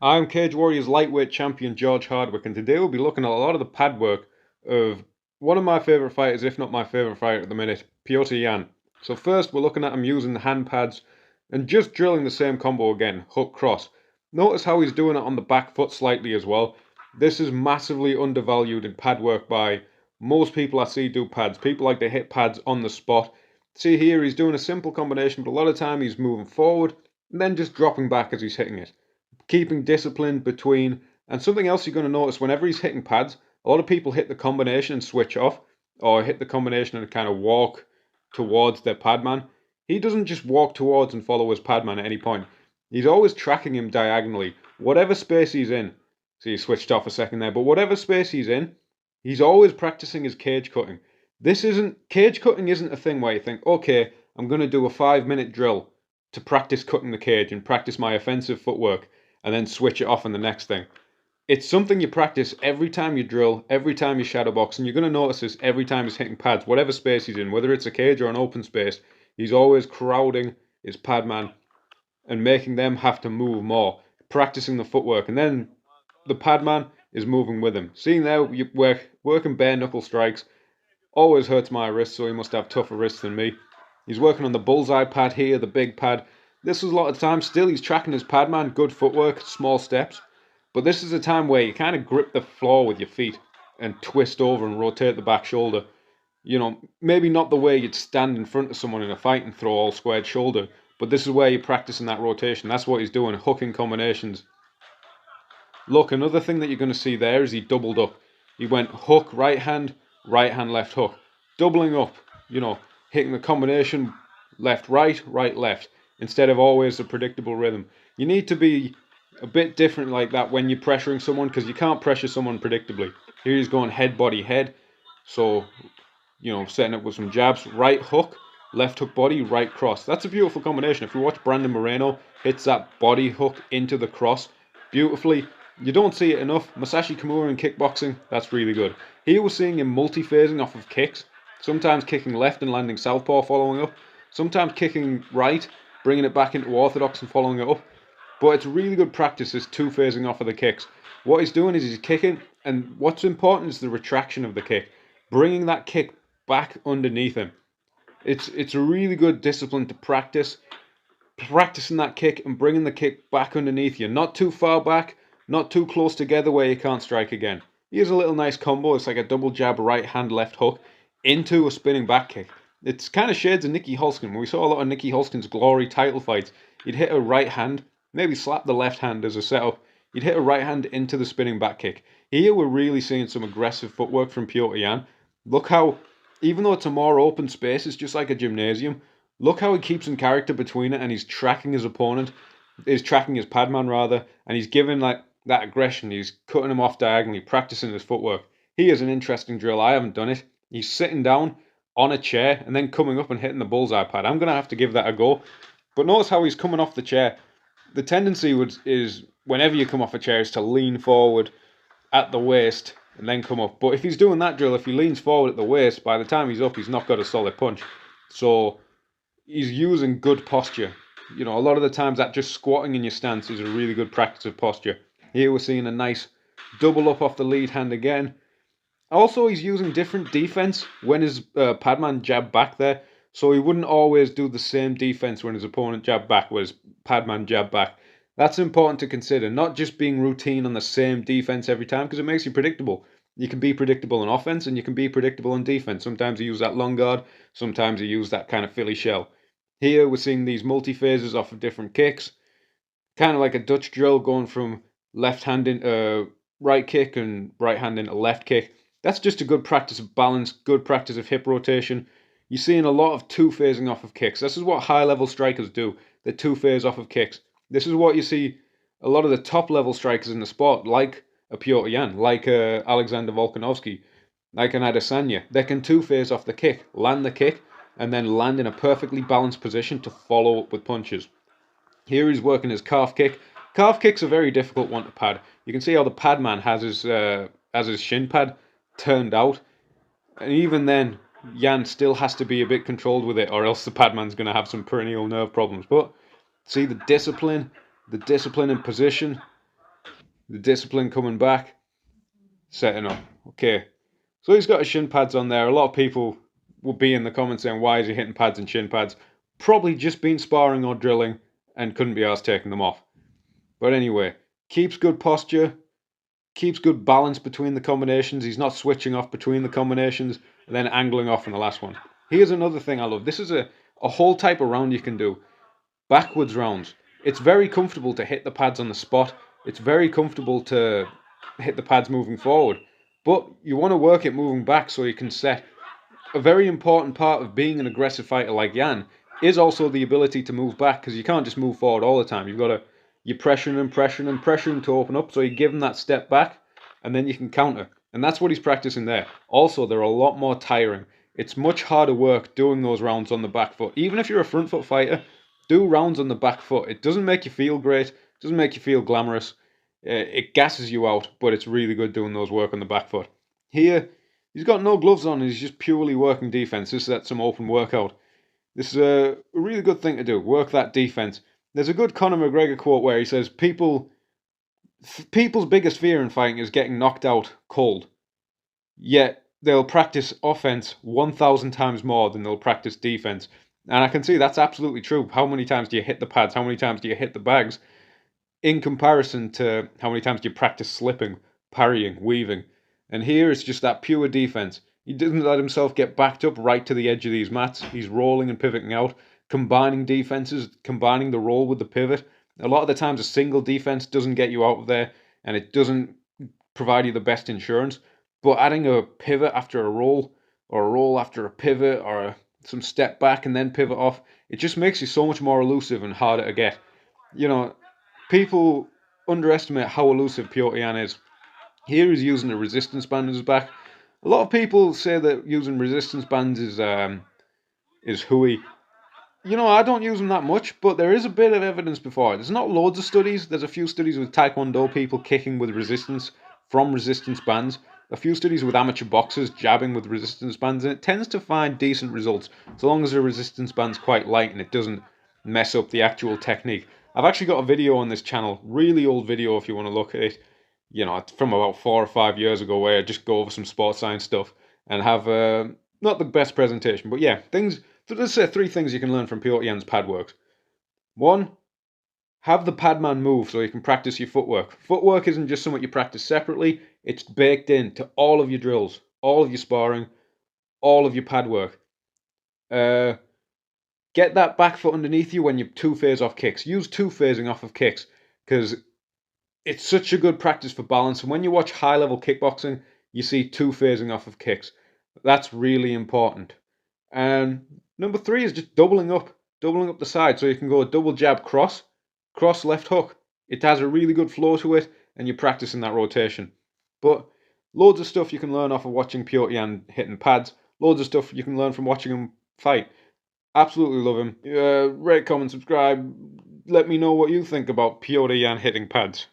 I'm Cage Warriors lightweight champion George Hardwick, and today we'll be looking at a lot of the pad work of one of my favourite fighters, if not my favourite fighter at the minute, Petr Yan. So first we're looking at him using the hand pads and just drilling the same combo again, hook cross. Notice how he's doing it on the back foot slightly as well. This is massively undervalued in pad work by most people I see do pads. People like to hit pads on the spot. See here, he's doing a simple combination, but a lot of time he's moving forward and then just dropping back as he's hitting it. Keeping discipline between, and something else you're going to notice whenever he's hitting pads, a lot of people hit the combination and switch off, or hit the combination and kind of walk towards their pad man. He doesn't just walk towards and follow his pad man at any point. He's always tracking him diagonally, whatever space he's in. So he switched off a second there, but whatever space he's in, he's always practicing his cage cutting. Cage cutting isn't a thing where you think, okay, I'm going to do a 5-minute drill to practice cutting the cage and practice my offensive footwork and then switch it off on the next thing. It's something you practice every time you drill, every time you shadow box, and you're going to notice this every time he's hitting pads, whatever space he's in, whether it's a cage or an open space, he's always crowding his pad man and making them have to move more, practicing the footwork, and then the pad man is moving with him. Seeing there, working bare knuckle strikes always hurts my wrist, so he must have tougher wrists than me. He's working on the bullseye pad here, the big pad. This is a lot of time. Still, he's tracking his pad man, good footwork, small steps. But this is a time where you kind of grip the floor with your feet and twist over and rotate the back shoulder. You know, maybe not the way you'd stand in front of someone in a fight and throw all squared shoulder, but this is where you're practicing that rotation. That's what he's doing, hooking combinations. Look, another thing that you're going to see there is he doubled up. He went hook, right hand, left hook. Doubling up, you know, hitting the combination left, right, left, instead of always a predictable rhythm. You need to be a bit different like that when you're pressuring someone, because you can't pressure someone predictably. Here he's going head, body, head. So, you know, setting up with some jabs. Right hook, left hook body, right cross. That's a beautiful combination. If you watch Brandon Moreno, hits that body hook into the cross beautifully. You don't see it enough. Masashi Kimura in kickboxing, that's really good. Here we're seeing him multi-phasing off of kicks. Sometimes kicking left and landing southpaw following up. Sometimes kicking right, bringing it back into orthodox and following it up. But it's really good practice, this two-phasing off of the kicks. What he's doing is he's kicking, and what's important is the retraction of the kick. Bringing that kick back underneath him. It's a really good discipline to practice. Practicing that kick and bringing the kick back underneath you. Not too far back, not too close together where you can't strike again. Here's a little nice combo. It's like a double jab, right hand, left hook into a spinning back kick. It's kind of shades of Nicky Holskin. We saw a lot of Nicky Holskin's glory title fights. He'd hit a right hand, maybe slap the left hand as a setup. He'd hit a right hand into the spinning back kick. Here we're really seeing some aggressive footwork from Petr Yan. Look how, even though it's a more open space, it's just like a gymnasium. Look how he keeps in character between it, and he's tracking his opponent. He's tracking his padman rather, and he's giving like that aggression. He's cutting him off diagonally, practicing his footwork. He is an interesting drill. I haven't done it. He's sitting down on a chair and then coming up and hitting the bullseye pad. I'm going to have to give that a go. But notice how he's coming off the chair. The tendency is whenever you come off a chair is to lean forward at the waist and then come up. But if he's doing that drill, if he leans forward at the waist, by the time he's up, he's not got a solid punch. So he's using good posture. You know, a lot of the times that just squatting in your stance is a really good practice of posture. Here we're seeing a nice double up off the lead hand again. Also, he's using different defense when his padman jabbed back there. So he wouldn't always do the same defense when his opponent jabbed back, where his padman jabbed back. That's important to consider, not just being routine on the same defense every time, because it makes you predictable. You can be predictable in offense and you can be predictable in defense. Sometimes you use that long guard, sometimes you use that kind of Philly shell. Here we're seeing these multi-phases off of different kicks. Kind of like a Dutch drill going from left hand into right kick and right hand into left kick. That's just a good practice of balance, good practice of hip rotation. You're seeing a lot of two-phasing off of kicks. This is what high-level strikers do. They two-phase off of kicks. This is what you see a lot of the top-level strikers in the sport, like a Petr Yan, like a Alexander Volkanovski, like an Adesanya. They can two-phase off the kick, land the kick, and then land in a perfectly balanced position to follow up with punches. Here he's working his calf kick. Calf kick's a very difficult one to pad. You can see how the pad man has his shin pad turned out, and even then Yan still has to be a bit controlled with it, or else the padman's going to have some perennial nerve problems. But see the discipline in position. the discipline coming back, setting up. Okay, so he's got his shin pads on there. A lot of people will be in the comments saying, why is he hitting pads and shin pads? Probably just been sparring or drilling and couldn't be asked taking them off. But anyway, keeps good posture, keeps good balance between the combinations. He's not switching off between the combinations and then angling off in the last one. Here's another thing I love. This is a whole type of round you can do. Backwards rounds. It's very comfortable to hit the pads on the spot. It's very comfortable to hit the pads moving forward. But you want to work it moving back so you can set. A very important part of being an aggressive fighter like Yan is also the ability to move back, because you can't just move forward all the time. You've got to, you're pressuring and pressuring and pressuring to open up, so you give him that step back and then you can counter. And that's what he's practicing there. Also, they're a lot more tiring. It's much harder work doing those rounds on the back foot. Even if you're a front foot fighter, do rounds on the back foot. It doesn't make you feel great. It doesn't make you feel glamorous. It gasses you out, but it's really good doing those work on the back foot. Here, he's got no gloves on and he's just purely working defense. This is some open workout. This is a really good thing to do. Work that defense. There's a good Conor McGregor quote where he says, people's biggest fear in fighting is getting knocked out cold. Yet they'll practice offense 1,000 times more than they'll practice defense. And I can see that's absolutely true. How many times do you hit the pads? How many times do you hit the bags? In comparison to how many times do you practice slipping, parrying, weaving. And here it's just that pure defense. He doesn't let himself get backed up right to the edge of these mats. He's rolling and pivoting out, combining defenses, combining the roll with the pivot. A lot of the times a single defense doesn't get you out of there and it doesn't provide you the best insurance. But adding a pivot after a roll, or a roll after a pivot, or some step back and then pivot off, it just makes you so much more elusive and harder to get. You know, people underestimate how elusive Petr Yan is. Here he's using a resistance band in his back. A lot of people say that using resistance bands is hooey. You know, I don't use them that much, but there is a bit of evidence before it. There's not loads of studies. There's a few studies with Taekwondo people kicking with resistance from resistance bands. A few studies with amateur boxers jabbing with resistance bands, and it tends to find decent results, so long as the resistance band's quite light and it doesn't mess up the actual technique. I've actually got a video on this channel, really old video if you want to look at it. You know, from about 4 or 5 years ago, where I just go over some sports science stuff and have not the best presentation, but yeah, things. So let's say 3 things you can learn from Petr Yan's pad works. 1, have the padman move so you can practice your footwork. Footwork isn't just something you practice separately, it's baked into all of your drills, all of your sparring, all of your pad work. Get that back foot underneath you when you 2-phase off kicks. Use 2-phasing off of kicks, because it's such a good practice for balance. And when you watch high-level kickboxing, you see 2-phasing off of kicks. That's really important. And number 3 is just doubling up the side. So you can go double jab, cross left hook. It has a really good flow to it, and you're practicing that rotation. But loads of stuff you can learn off of watching Petr Yan hitting pads. Loads of stuff you can learn from watching him fight. Absolutely love him. Rate, comment, subscribe. Let me know what you think about Petr Yan hitting pads.